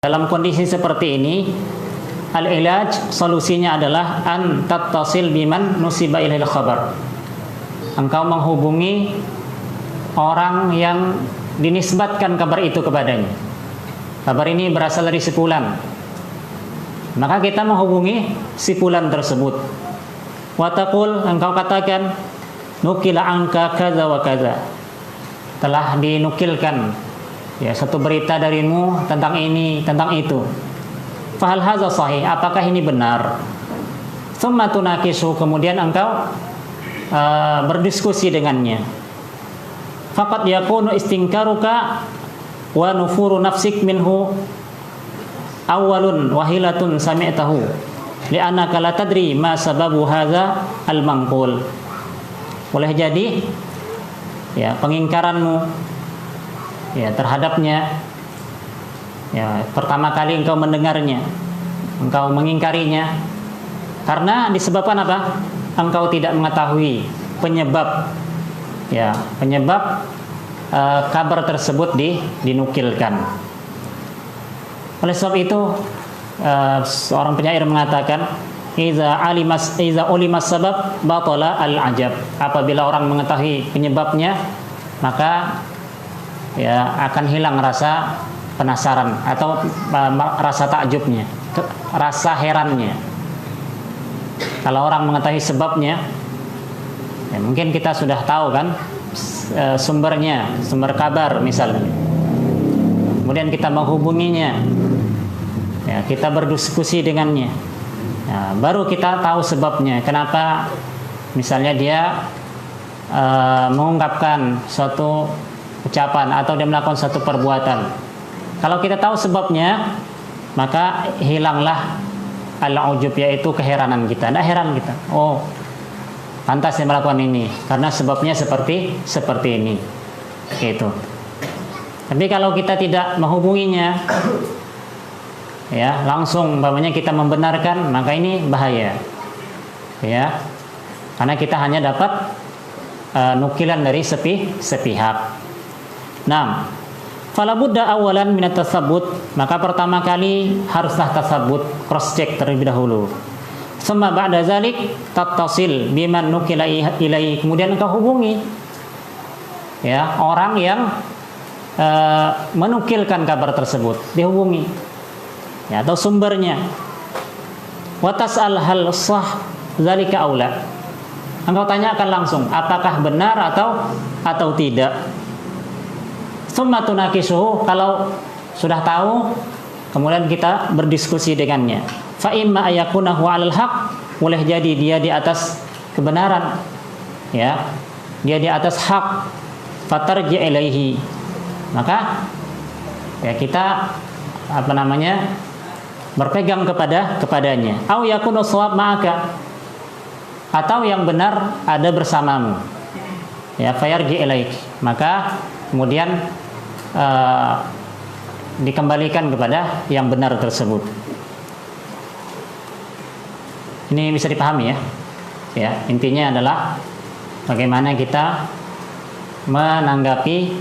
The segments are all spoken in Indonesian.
Dalam kondisi seperti ini, al-ilaj, solusinya adalah an tattasil biman nusiba ilaihil khabar. Engkau menghubungi orang yang dinisbatkan kabar itu kepadanya. Kabar ini berasal dari si fulan. Maka kita menghubungi si fulan tersebut. Wa taqul, engkau katakan, nukila angka kaza wa kaza. Telah dinukilkan ya satu berita darimu tentang ini, tentang itu. Fahal hadza sahih? Apakah ini benar? Tsumma tunakisu, kemudian engkau berdiskusi dengannya. Faqad yakunu istinkaruka wa nufuru nafsik minhu awwalun wahilatun sami'tahu li'annaka la tadri ma sababu hadza al-manqul. Boleh jadi ya pengingkaranmu ya terhadapnya ya pertama kali engkau mendengarnya, engkau mengingkarinya karena disebabkan apa? Engkau tidak mengetahui penyebab kabar tersebut dinukilkan. Oleh sebab itu seorang penyair mengatakan iza ulimas sabab batala al-ajab. Apabila orang mengetahui penyebabnya, maka ya akan hilang rasa penasaran atau rasa takjubnya, rasa herannya. Kalau orang mengetahui sebabnya, ya mungkin kita sudah tahu kan sumbernya, sumber kabar misalnya. Kemudian kita menghubunginya, ya kita berdiskusi dengannya. Ya, baru kita tahu sebabnya. Kenapa misalnya dia mengungkapkan suatu ucapan atau dia melakukan suatu perbuatan. Kalau kita tahu sebabnya, maka hilanglah al-ujub, yaitu keheranan kita. Tidak heran kita. Oh, pantas dia melakukan ini karena sebabnya seperti ini. Gitu. Tapi kalau kita tidak menghubunginya, ya langsung umpamanya kita membenarkan, maka ini bahaya. Ya. Karena kita hanya dapat nukilan dari sepihak. Nah, fala budda awalan minat tasabbut, maka pertama kali haruslah tasabbut, cross check terlebih dahulu. Summa ba'da zalik tattasil biman nukila ilaihi, kemudian engkau hubungi ya orang yang menukilkan kabar tersebut, dihubungi ya atau sumbernya. Wa tas'al hal sah zalika aula, engkau tanyakan langsung apakah benar atau tidak. Tsumma tunakisuhu, kalau sudah tahu kemudian kita berdiskusi dengannya. Fa imma ayakunahu 'alal haq, boleh jadi dia di atas kebenaran. Ya. Dia di atas hak. Fatarji ilaihi. Maka ya kita berpegang kepadanya. Au yakunu shawab ma'aka, atau yang benar ada bersamamu. Ya, fayarji ilaik. Maka kemudian dikembalikan kepada yang benar tersebut. Ini bisa dipahami ya. Ya, intinya adalah bagaimana kita menanggapi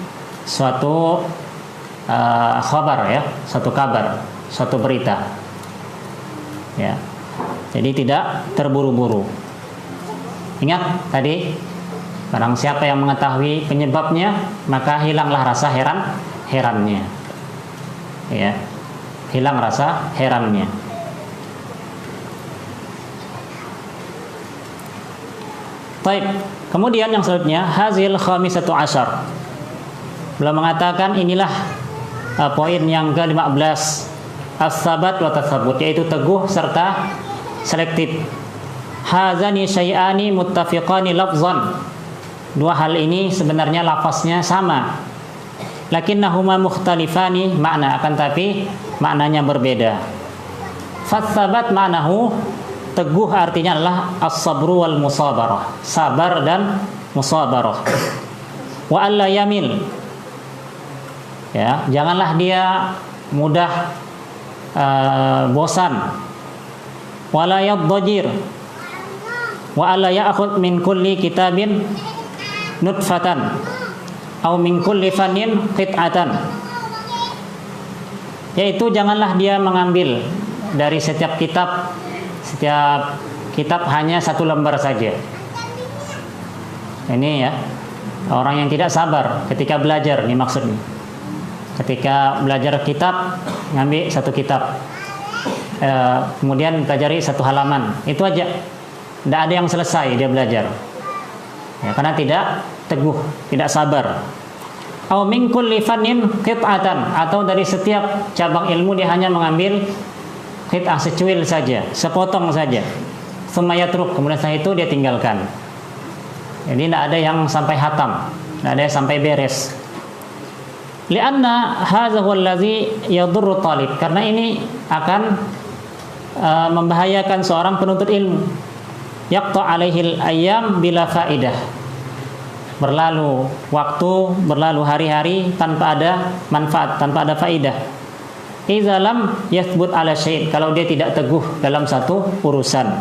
suatu khabar ya, suatu kabar, suatu berita. Ya. Jadi tidak terburu-buru. Ingat tadi, barang siapa yang mengetahui penyebabnya, maka hilanglah rasa herannya. Ya. Hilang rasa herannya. Baik, kemudian yang selanjutnya hazil khamisatu asyar. Beliau mengatakan inilah poin yang ke-15, as-sabat wa tasabbut, yaitu teguh serta selektif. Hazani syai'ani muttafiqani lafzan. Dua hal ini sebenarnya lafaznya sama. Lakinnahuma mukhtalifani makna, akan tapi maknanya berbeda. Fas-sabat ma'nahu, teguh artinya adalah as-sabru wal musabarah, sabar dan musabarah. Wa alla yamil, ya, janganlah dia mudah bosan. Wala yadhajir, wa alla ya'khudh min kulli kitabin nutfatan aw min kulli fannin qit'atan. yaitu janganlah dia mengambil dari setiap kitab hanya satu lembar saja. Ini ya, orang yang tidak sabar ketika belajar, ini maksudnya. Ketika belajar kitab, ngambil satu kitab, kemudian pelajari satu halaman, itu aja. Tidak ada yang selesai dia belajar. Ya, karena tidak teguh, tidak sabar. Au min kulli fannin qit'atan, atau dari setiap cabang ilmu dia hanya mengambil qit'ah, secuil saja, sepotong saja. Tsumma yatruk, kemudian setelah itu dia tinggalkan. Jadi tidak ada yang sampai hatam, tidak ada yang sampai beres. Lianna hadza huwa allazi yadurru talib, karena ini akan membahayakan seorang penuntut ilmu. Yaqta alaihil ayyam bila faidah, berlalu waktu, berlalu hari-hari tanpa ada manfaat, tanpa ada faidah. Idza lam yathbut ala syai', kalau dia tidak teguh dalam satu urusan.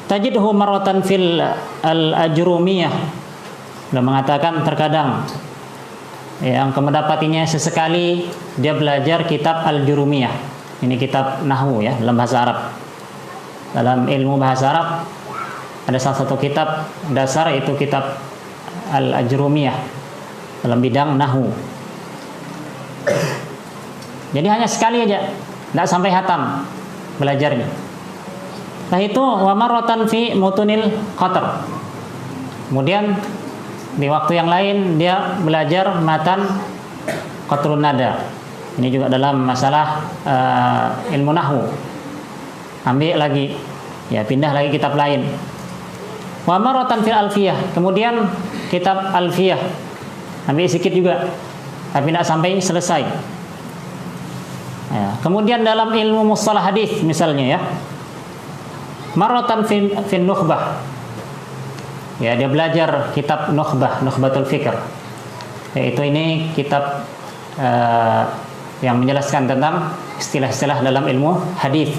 Tajidhu maratan fil al-ajrumiyah, beliau mengatakan terkadang yang mendapatinya sesekali dia belajar kitab al-jurumiyah. Ini kitab nahwu ya, dalam bahasa Arab. Dalam ilmu bahasa Arab ada salah satu kitab dasar, yaitu kitab al-ajrumiyah dalam bidang nahwu. Jadi hanya sekali aja, tidak sampai hatam belajarnya. Nah itu wa marratan fi mutunil qatar. Kemudian di waktu yang lain dia belajar matan qatrun nada. Ini juga dalam masalah ilmu nahwu. Ambil lagi, ya pindah lagi kitab lain. Wa marratan fil alfiyah, kemudian kitab alfiyah ambil sedikit juga, tapi tidak sampai selesai. Ya. Kemudian dalam ilmu mustalah hadis misalnya ya, marratan fin nukhbah, ya dia belajar kitab nukhbatul fikr, yaitu ini kitab yang menjelaskan tentang istilah-istilah dalam ilmu hadis.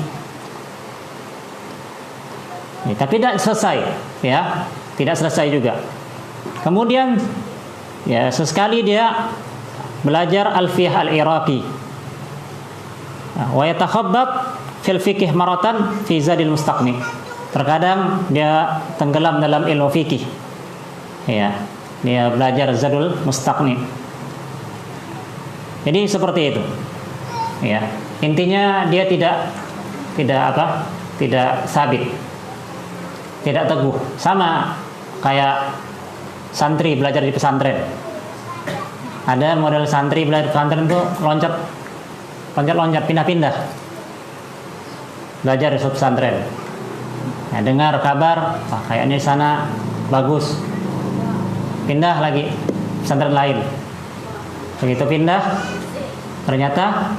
Ya, tapi tidak selesai, ya tidak selesai juga. Kemudian ya sesekali dia belajar alfiyah al-iraqi, wa yatakhabbat fil fiqh maratan fi zadil mustaqni. Terkadang dia tenggelam dalam ilmu fikih, ya dia belajar zadul mustaqni. Jadi seperti itu, ya intinya dia tidak sabit, tidak teguh, sama kayak santri belajar di pesantren. Ada model santri belajar di pesantren itu loncat, pindah-pindah belajar di pesantren. Nah, dengar kabar, kayaknya di sana bagus, pindah lagi pesantren lain. Begitu pindah, ternyata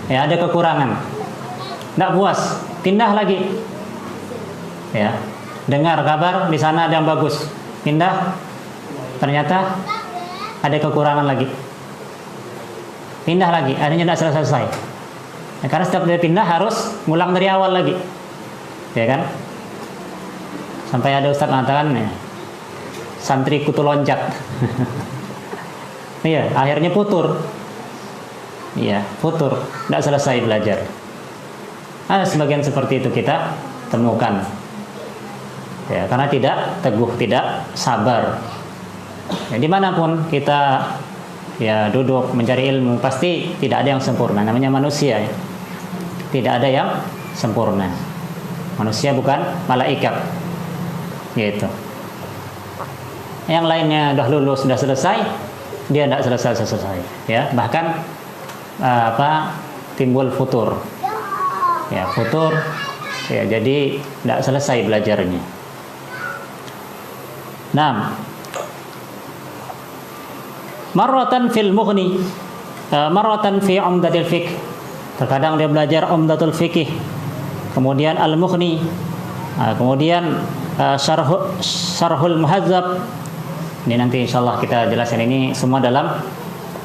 ya ada kekurangan, tidak puas, pindah lagi. Ya, dengar kabar di sana ada yang bagus, pindah, ternyata ada kekurangan lagi, pindah lagi, akhirnya tidak selesai. Ya, karena setiap dia pindah harus ngulang dari awal lagi, ya kan? Sampai ada ustadz mengatakan, ya, santri kutu loncat. Iya, akhirnya putur. Iya, putur, tidak selesai belajar. Ada sebagian seperti itu kita temukan. Ya, karena tidak teguh, tidak sabar. Ya, dimanapun kita ya duduk mencari ilmu, pasti tidak ada yang sempurna. Namanya manusia, ya. Tidak ada yang sempurna. Manusia bukan malaikat, gitu. Yang lainnya sudah lulus, sudah selesai, dia tidak selesai, ya. Bahkan timbul futur, ya futur, ya jadi tidak selesai belajarnya. Nah, marratan fil mughni, marratan fi umdatil fiqh. Terkadang dia belajar umdatul fiqh, kemudian al-mughni, kemudian syarhul muhadzab. Ini nanti insyaallah kita jelaskan, ini semua dalam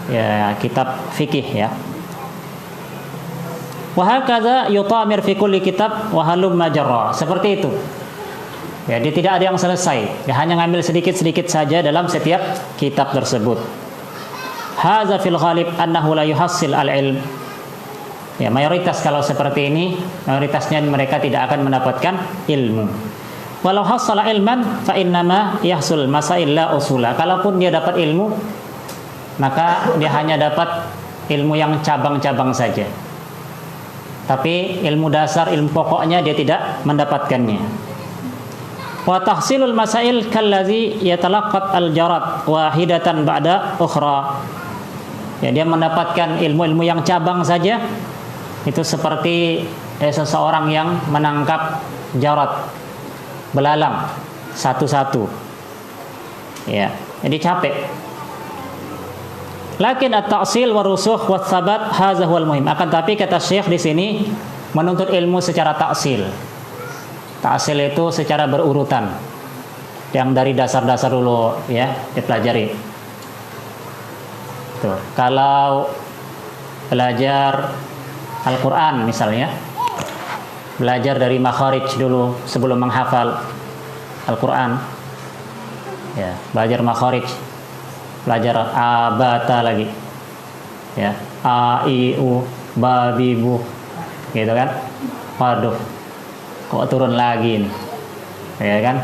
ya kitab fikih ya. Wa hakadha yutamir fi kulli kitab wa halum majra. Seperti itu. Ya, dia tidak ada yang selesai. Dia hanya ngambil sedikit-sedikit saja dalam setiap kitab tersebut. hadza fil ghalib annahu la yuhassil al-ilm. Ya, mayoritas kalau seperti ini, mayoritasnya mereka tidak akan mendapatkan ilmu. Walau hassala ilman fa innama yahsul masail la usula. Kalaupun dia dapat ilmu, maka dia hanya dapat ilmu yang cabang-cabang saja. Tapi ilmu dasar, ilmu pokoknya dia tidak mendapatkannya. Wa tahsilul masail kallazi yatalaqqat al-jarad wahidatan ba'da ukhra. Ya, dia mendapatkan ilmu-ilmu yang cabang saja. Itu seperti seseorang yang menangkap jarad, belalang satu-satu. Ya, jadi capek. Lakin at-ta'sil wa rusukh wa tsabat hadza huwal muhim. Akan tapi kata Syekh di sini menuntut ilmu secara ta'sil. Ta'sil itu secara berurutan. Yang dari dasar-dasar dulu ya, dipelajari. Tuh, kalau belajar Al-Qur'an misalnya, belajar dari makharij dulu sebelum menghafal Al-Qur'an. Ya, belajar makharij, belajar abata lagi. Ya, a i u ba bi bu. Gitu kan? Waduh. Kok turun lagi nih. Ya kan?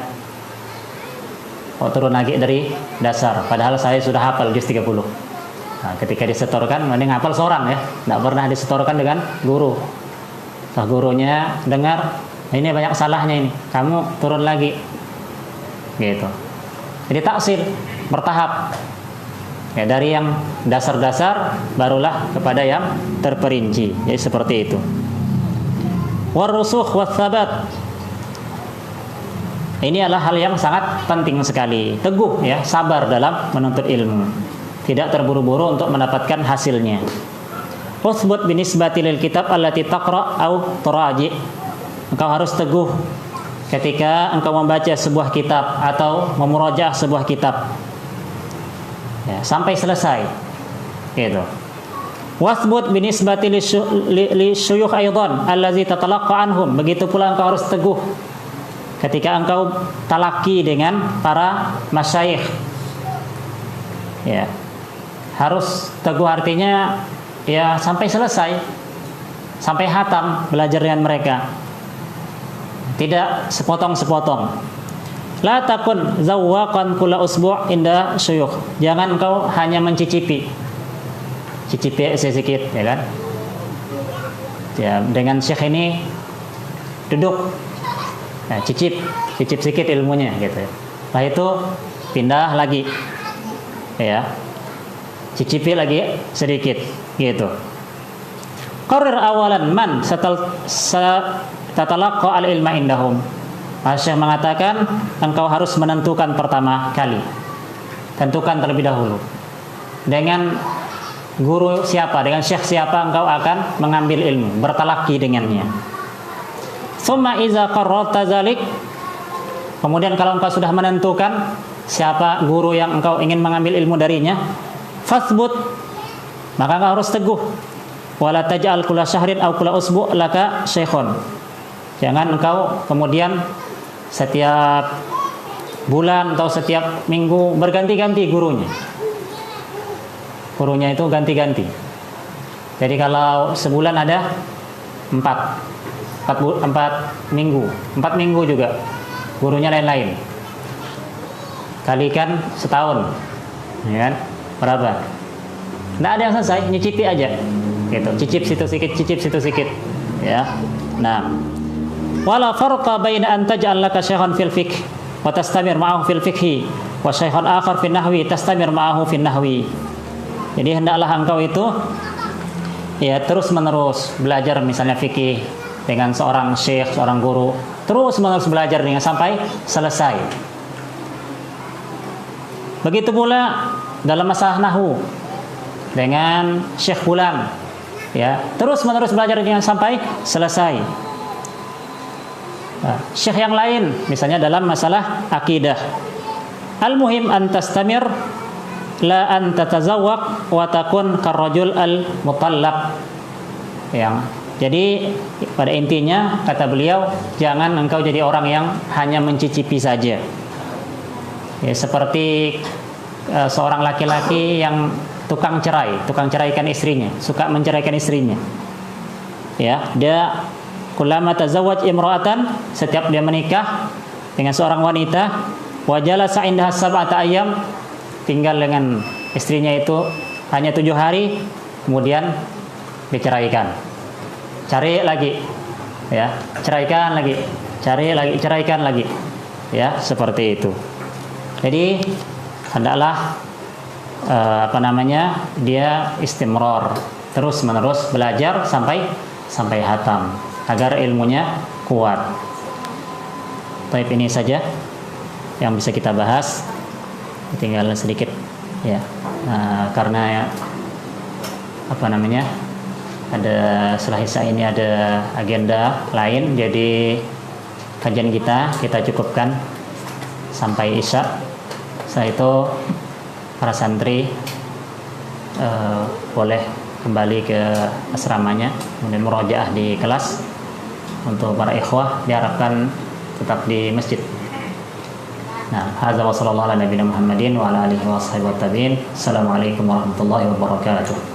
Kok turun lagi dari dasar, padahal saya sudah hafal juz 30. Nah, ketika disetorkan, mending hafal seorang ya, tidak pernah disetorkan dengan guru. Nah, gurunya dengar, ini banyak salahnya ini, kamu turun lagi, gitu. Jadi taksil bertahap, ya, dari yang dasar-dasar barulah kepada yang terperinci. Jadi seperti itu. Warusukh watsabat. Ini adalah hal yang sangat penting sekali. Teguh ya, sabar dalam menuntut ilmu. Tidak terburu-buru untuk mendapatkan hasilnya. Utsbut binisbati lil kitab allati taqra au turaji. Engkau harus teguh ketika engkau membaca sebuah kitab atau memurajaah sebuah kitab. Ya, sampai selesai. Gitu. Wasbut binisbati li syuyukh aidan allazi tatalaqqa anhum. Begitu pula engkau harus teguh ketika engkau talaki dengan para masyayikh. Ya. Harus teguh artinya ya sampai selesai, sampai hatam belajar dengan mereka. Tidak sepotong-sepotong. La takun zawwaqan kulla usbu' inda syuyukh. Jangan engkau hanya mencicipi. Cicipi sedikit, ya kan? Ya, dengan syekh ini duduk. Nah, cicip sedikit ilmunya gitu. Setelah itu pindah lagi. Ya. Cicipi lagi sedikit gitu. Qarir awalan man tatalaqqa al-ilma indahum. Syekh mengatakan engkau harus menentukan pertama kali. Tentukan terlebih dahulu. Dengan guru siapa, dengan syekh siapa engkau akan mengambil ilmu, bertalaki dengannya. Tsumma iza qarrarta dzalik. Kemudian kalau engkau sudah menentukan siapa guru yang engkau ingin mengambil ilmu darinya, fasbut, maka engkau harus teguh. Wala taj'al kulla syahrin aw kulla usbu' laka syekhun. Jangan engkau kemudian setiap bulan atau setiap minggu berganti-ganti gurunya. Gurunya itu ganti-ganti. Jadi kalau sebulan ada 4 minggu, 4 minggu juga gurunya lain-lain. Kalikan setahun, ya kan? Berapa? Nggak ada yang selesai, nyicipi aja. Gitu, cicip situ sedikit, ya. Nah, wala farqa baina an taj'al laka syaikhan fil fiqh wa tastamir ma'ahu fil fiqhi wa syaikhan akhar fil nahwi tastamir ma'ahu fil nahwi. Jadi hendaklah engkau itu ya terus-menerus belajar misalnya fikih dengan seorang syekh, seorang guru, terus-menerus belajar dengan sampai selesai. Begitu pula dalam masalah nahwu dengan syekh fulan, ya, terus-menerus belajar dengan sampai selesai. Nah, syekh yang lain misalnya dalam masalah akidah. Al-muhim an tastamir la an tatazawwaq wa takun karrajul al-mutallaq. Yang jadi pada intinya kata beliau, jangan engkau jadi orang yang hanya mencicipi saja. Ya, seperti seorang laki-laki yang tukang cerai, tukang ceraikan istrinya, suka menceraikan istrinya. Ya, dia kullama tazawwaj imra'atan, setiap dia menikah dengan seorang wanita, wa jalasa indaha sab'ata ayyam, tinggal dengan istrinya itu hanya 7 hari, kemudian diceraikan. Cari lagi. Ya, ceraikan lagi. Cari lagi, ceraikan lagi. Ya, seperti itu. Jadi hendaklah dia istimror, terus menerus belajar sampai hatam agar ilmunya kuat. Baik, ini saja yang bisa kita bahas, tinggal sedikit ya. Karena ada setelah Isya ini ada agenda lain, jadi kajian kita cukupkan sampai Isya. Setelah itu para santri boleh kembali ke asramanya, kemudian murojaah di kelas. Untuk para ikhwah diharapkan tetap di masjid. Nah, hadza wa sallallahu ala nabiyina Muhammadin wa ala alihi wa sahbihi wa tabi'in. Assalamualaikum warahmatullahi wabarakatuh.